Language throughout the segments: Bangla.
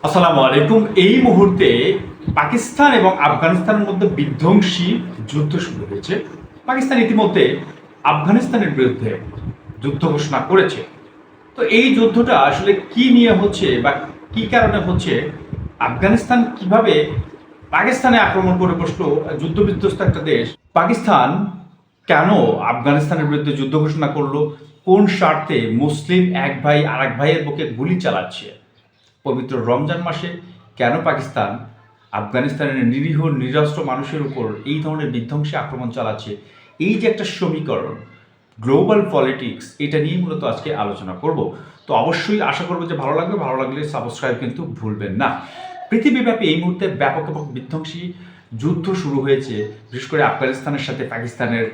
আসসালামু আলাইকুম। এই মুহূর্তে পাকিস্তান এবং আফগানিস্তানের মধ্যে বিধ্বংসী যুদ্ধ শুরু হয়েছে। পাকিস্তান ইতিমধ্যে আফগানিস্তানের বিরুদ্ধে যুদ্ধ ঘোষণা করেছে। তো এই যুদ্ধটা আসলে কি নিয়ে হচ্ছে বা কি কারণে হচ্ছে, আফগানিস্তান কিভাবে পাকিস্তানে আক্রমণ করে বসলো, যুদ্ধ বিধ্বস্ত একটা দেশ পাকিস্তান কেন আফগানিস্তানের বিরুদ্ধে যুদ্ধ ঘোষণা করলো, কোন স্বার্থে মুসলিম এক ভাই আরেক ভাইয়ের বুকে গুলি চালাচ্ছে, পবিত্র রমজান মাসে কেন পাকিস্তান আফগানিস্তানের নিরীহ নিরস্ত্র মানুষের উপর এই ধরনের বিধ্বংসী আক্রমণ চালাচ্ছে, এই যে একটা সমীকরণ গ্লোবাল পলিটিক্স, এটা নিয়ে মূলত আজকে আলোচনা করব। তো অবশ্যই আশা করবো যে ভালো লাগবে, ভালো লাগলে সাবস্ক্রাইব কিন্তু ভুলবেন না। পৃথিবীব্যাপী এই মুহূর্তে ব্যাপক এবং বিধ্বংসী যুদ্ধ শুরু হয়েছে, বিশেষ করে আফগানিস্তানের সাথে পাকিস্তানের,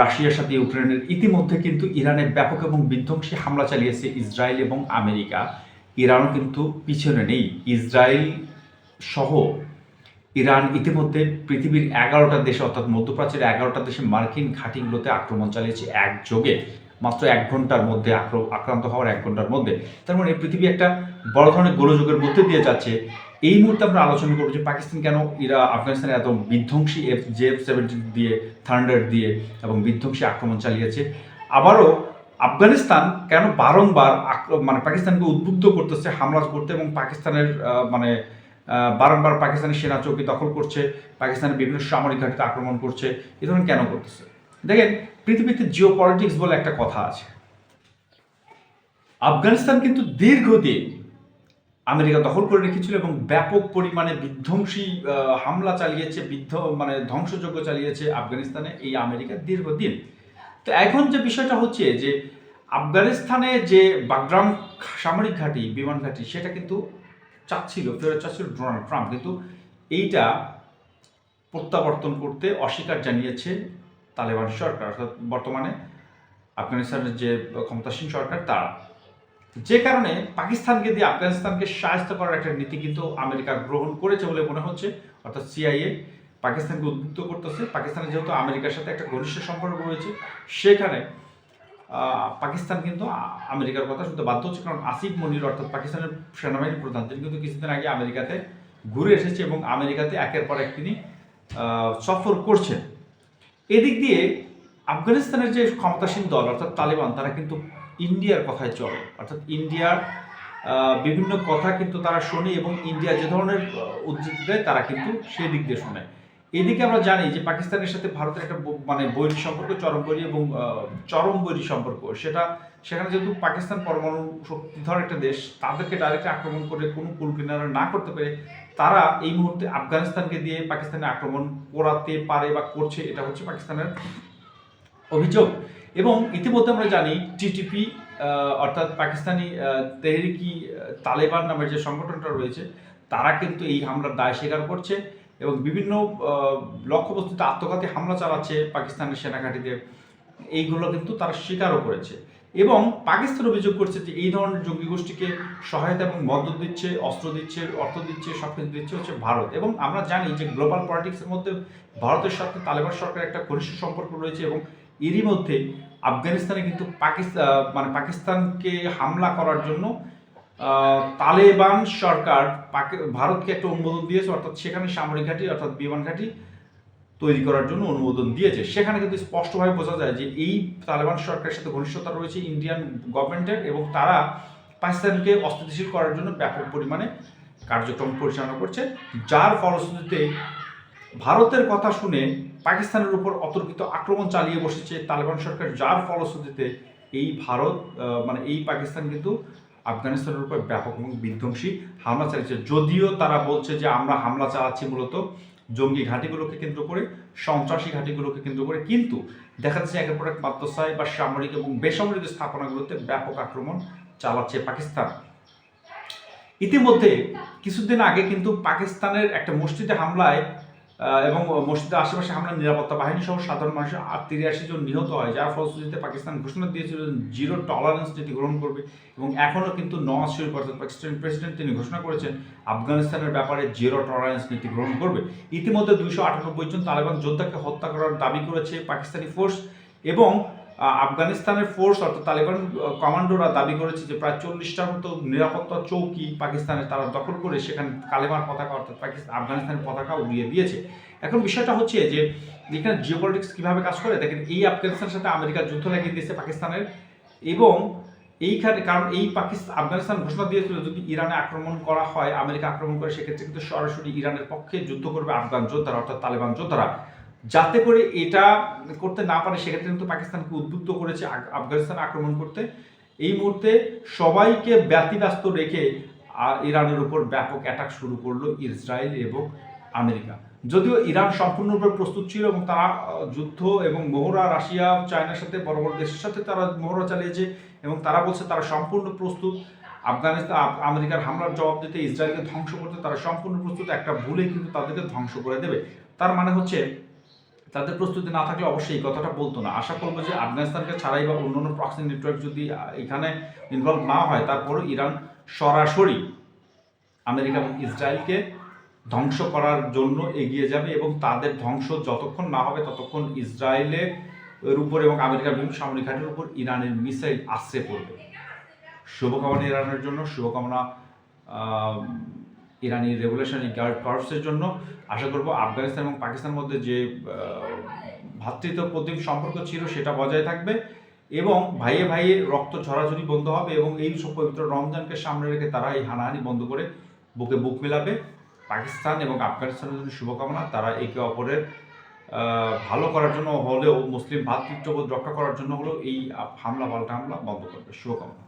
রাশিয়ার সাথে ইউক্রেনের। ইতিমধ্যে কিন্তু ইরানে ব্যাপক এবং বিধ্বংসী হামলা চালিয়েছে ইসরায়েল এবং আমেরিকা। ইরানও কিন্তু পিছনে নেই। ইসরায়েল সহ ইরান ইতিমধ্যে পৃথিবীর 11টা দেশে, অর্থাৎ মধ্যপ্রাচ্যের 11টা দেশে মার্কিন ঘাঁটিগুলোতে আক্রমণ চালিয়েছে একযোগে, মাত্র 1 ঘন্টার মধ্যে, আক্রান্ত হওয়ার 1 ঘন্টার মধ্যে। তার মানে পৃথিবী একটা বড় ধরনের গোলযোগের মধ্যে দিয়ে যাচ্ছে। এই মুহূর্তে আমরা আলোচনা করবো যে পাকিস্তান কেন আফগানিস্তানে এত বিধ্বংসী F-17 দিয়ে, থান্ডার দিয়ে এবং বিধ্বংসী আক্রমণ চালিয়েছে। আবারও আফগানিস্তান কেন বারংবার পাকিস্তানকে উদ্বুদ্ধ করতেছে হামলা করতে, এবং পাকিস্তানের বারংবার পাকিস্তানের সেনা চৌকি দখল করছে, পাকিস্তানের বিভিন্ন সামরিক ঘাঁটিতে আক্রমণ করছে, এ ধরনের কেন করতেছে? দেখেন, পৃথিবীতে জিও পলিটিক্স বলে একটা কথা আছে। আফগানিস্তান কিন্তু দীর্ঘদিন আমেরিকা দখল করে রেখেছিল এবং ব্যাপক পরিমাণে বিধ্বংসী হামলা চালিয়েছে, ধ্বংসযজ্ঞ চালিয়েছে আফগানিস্তানে এই আমেরিকা দীর্ঘদিন। তো এখন যে বিষয়টা হচ্ছে যে আফগানিস্তানে যে বাগরাম সামরিক ঘাঁটি, বিমান ঘাঁটি, সেটা কিন্তু ফেরত চাচ্ছিল ডোনাল্ড ট্রাম্প, কিন্তু এইটা প্রত্যাবর্তন করতে অস্বীকার জানিয়েছে তালেবান সরকার, অর্থাৎ বর্তমানে আফগানিস্তানের যে ক্ষমতাসীন সরকার তারা। যে কারণে পাকিস্তানকে দিয়ে আফগানিস্তানকে সাহায্য করার একটা নীতি কিন্তু আমেরিকা গ্রহণ করেছে বলে মনে হচ্ছে, অর্থাৎ সিআইএ পাকিস্তানকে উদ্বুদ্ধ করতেছে। পাকিস্তানের যেহেতু আমেরিকার সাথে একটা ঘনিষ্ঠ সম্পর্ক রয়েছে, সেখানে পাকিস্তান কিন্তু আমেরিকার কথা শুনতে বাধ্য হচ্ছে, কারণ আসিফ মনির, অর্থাৎ পাকিস্তানের সেনাবাহিনী প্রধান, তিনি কিন্তু কিছুদিন আগে আমেরিকাতে ঘুরে এসেছে এবং আমেরিকাতে একের পর এক তিনি সফর করছেন। এদিক দিয়ে আফগানিস্তানের যে ক্ষমতাসীন দল, অর্থাৎ তালেবান, তারা কিন্তু ইন্ডিয়ার কথায় চলে, অর্থাৎ ইন্ডিয়ার বিভিন্ন কথা কিন্তু তারা শোনে, এবং ইন্ডিয়া যে ধরনের উদ্ধৃতি দেয় তারা কিন্তু সেই দিক দিয়ে শোনে। এদিকে আমরা জানি যে পাকিস্তানের সাথে ভারতের একটা বৈরী সম্পর্ক, চরম বৈরী সম্পর্ক। সেখানে যেহেতু পাকিস্তান পরমাণু শক্তিধর একটা দেশ, তাদেরকে ডাইরেক্ট আক্রমণ করে কোনো কুলকিনারা না করতে পেরে তারা এই মুহূর্তে আফগানিস্তানকে দিয়ে পাকিস্তানে আক্রমণ করাতে পারে বা করছে, এটা হচ্ছে পাকিস্তানের অভিযোগ। এবং ইতিমধ্যে আমরা জানি টিটিপি, অর্থাৎ পাকিস্তানি তেহরিকি তালেবান নামের যে সংগঠনটা রয়েছে, তারা কিন্তু এই হামলার দায় স্বীকার করছে এবং বিভিন্ন লক্ষ্যবস্তুতে আত্মঘাতী হামলা চালাচ্ছে পাকিস্তানের সেনাঘাঁটিতে। এইগুলো কিন্তু তারা স্বীকারও করেছে, এবং পাকিস্তান অভিযোগ করছে যে এই ধরনের জঙ্গি গোষ্ঠীকে সহায়তা এবং মদত দিচ্ছে, অস্ত্র দিচ্ছে, অর্থ দিচ্ছে, সব কিছু দিচ্ছে হচ্ছে ভারত। এবং আমরা জানি যে গ্লোবাল পলিটিক্সের মধ্যে ভারতের সাথে তালেবান সরকারের একটা ঘনিষ্ঠ সম্পর্ক রয়েছে, এবং এরই মধ্যে আফগানিস্তানে কিন্তু পাকিস্তানকে হামলা করার জন্য তালেবান সরকার ভারতকে একটা অনুমোদন দিয়েছে, অর্থাৎ সেখানে সামরিক ঘাঁটি, অর্থাৎ বিমান ঘাঁটি তৈরি করার জন্য অনুমোদন দিয়েছে। সেখানে কিন্তু স্পষ্টভাবে বোঝা যায় যে এই তালেবান সরকারের সাথে ঘনিষ্ঠতা রয়েছে ইন্ডিয়ান গভর্নমেন্টের, এবং তারা পাকিস্তানকে অস্থিতিশীল করার জন্য ব্যাপক পরিমাণে কার্যক্রম পরিচালনা করছে, যার ফলশ্রুতিতে ভারতের কথা শুনে পাকিস্তানের উপর অতর্কিত আক্রমণ চালিয়ে বসেছে তালেবান সরকার, যার ফলশ্রুতিতে এই এই পাকিস্তান কিন্তু আফগানিস্তানের উপর ব্যাপক এবং বিধ্বংসী হামলা চালিয়েছে। যদিও তারা বলছে যে আমরা হামলা চালাচ্ছি মূলত জঙ্গি ঘাঁটিগুলোকে কেন্দ্র করে, সন্ত্রাসী ঘাঁটিগুলোকে কেন্দ্র করে, কিন্তু দেখা যাচ্ছে একের পর এক মাদ্রাসায় বা সামরিক এবং বেসামরিক স্থাপনাগুলোতে ব্যাপক আক্রমণ চালাচ্ছে পাকিস্তান। ইতিমধ্যে কিছুদিন আগে কিন্তু পাকিস্তানের একটা মসজিদে হামলায় এবং মসজিদের আশেপাশে হামলায় নিরাপত্তা বাহিনী সহ সাধারণ মানুষের 83 জন নিহত হয়, যার ফলশ্রুতিতে পাকিস্তান ঘোষণা দিয়েছিল জিরো টলারেন্স নীতি গ্রহণ করবে। এবং এখনও কিন্তু নওয়াজ শরীফ, অর্থাৎ পাকিস্তানের প্রেসিডেন্ট, তিনি ঘোষণা করেছেন আফগানিস্তানের ব্যাপারে জিরো টলারেন্স নীতি গ্রহণ করবে। ইতিমধ্যে 298 জন তালেবান যোদ্ধাকে হত্যা করার দাবি করেছে পাকিস্তানি ফোর্স, এবং আফগানিস্তানের ফোর্স অর্থাৎ তালিবান কমান্ডোরা দাবি করেছে যে প্রায় 40টার মতো নিরাপত্তা চৌকি পাকিস্তানে তারা দখল করে সেখানে কালেমার পতাকা অর্থাৎ আফগানিস্তানের পতাকা উড়িয়ে দিয়েছে। এখন বিষয়টা হচ্ছে যে এখানে জিওপলিটিক্স কীভাবে কাজ করে দেখেন, এই আফগানিস্তানের সাথে আমেরিকা যুদ্ধ লাগিয়ে দিয়েছে পাকিস্তানের, এবং এইখানে কারণ এই আফগানিস্তান ঘোষণা দিয়েছিল যদি ইরানে আক্রমণ করা হয়, আমেরিকা আক্রমণ করে, সেক্ষেত্রে কিন্তু সরাসরি ইরানের পক্ষে যুদ্ধ করবে আফগান যোদ্ধারা অর্থাৎ তালেবান যোদ্ধারা। যাতে করে এটা করতে না পারে সেক্ষেত্রে কিন্তু পাকিস্তানকে উদ্বুদ্ধ করেছে আফগানিস্তান আক্রমণ করতে। এই মুহূর্তে সবাইকে ব্যতিব্যস্ত রেখে ইরানের উপর ব্যাপক অ্যাটাক শুরু করলো ইসরায়েল এবং আমেরিকা। যদিও ইরান সম্পূর্ণরূপে প্রস্তুত ছিল এবং তারা যুদ্ধ এবং মহড়া রাশিয়া চায়নার সাথে বড় বড় দেশের সাথে তারা মহড়া চালিয়েছে এবং তারা বলছে তারা সম্পূর্ণ প্রস্তুত আমেরিকার হামলার জবাব দিতে, ইসরায়েলকে ধ্বংস করতে তারা সম্পূর্ণ প্রস্তুত। একটা ভুলে কিন্তু তাদেরকে ধ্বংস করে দেবে। তার মানে হচ্ছে তাদের প্রস্তুতি না থাকলে অবশ্যই এই কথাটা বলতো না। আশা করবো যে আফগানিস্তানকে ছাড়াই বা অন্যান্য প্রক্সি নেটওয়ার্ক যদি এখানে ইনভলভ না হয়, তারপরও ইরান সরাসরি আমেরিকা এবং ইসরায়েলকে ধ্বংস করার জন্য এগিয়ে যাবে এবং তাদের ধ্বংস যতক্ষণ না হবে ততক্ষণ ইসরায়েলের উপর এবং আমেরিকার বিভিন্ন সামরিক ঘাটের উপর ইরানের মিসাইল আশ্রে পড়বে। শুভকামনা ইরানের জন্য, শুভকামনা ইরানি রেভলিউশনারি গার্ড কর্পসের জন্য। আশা করব আফগানিস্তান এবং পাকিস্তানের মধ্যে যে ভ্রাতৃত্বপ্রতিম সম্পর্ক ছিল সেটা বজায় থাকবে এবং ভাইয়ে ভাইয়ে রক্ত ঝরাঝরি বন্ধ হবে এবং এই সব পবিত্র রমজানকে সামনে রেখে তারা এই হানাহানি বন্ধ করে বুকে বুক মেলাবে। পাকিস্তান এবং আফগানিস্তানের জন্য শুভকামনা। তারা একে অপরের ভালো করার জন্য হলেও, মুসলিম ভ্রাতৃত্ববোধ রক্ষা করার জন্য হলেও এই হামলা পাল্টা হামলা বন্ধ করবে। শুভকামনা।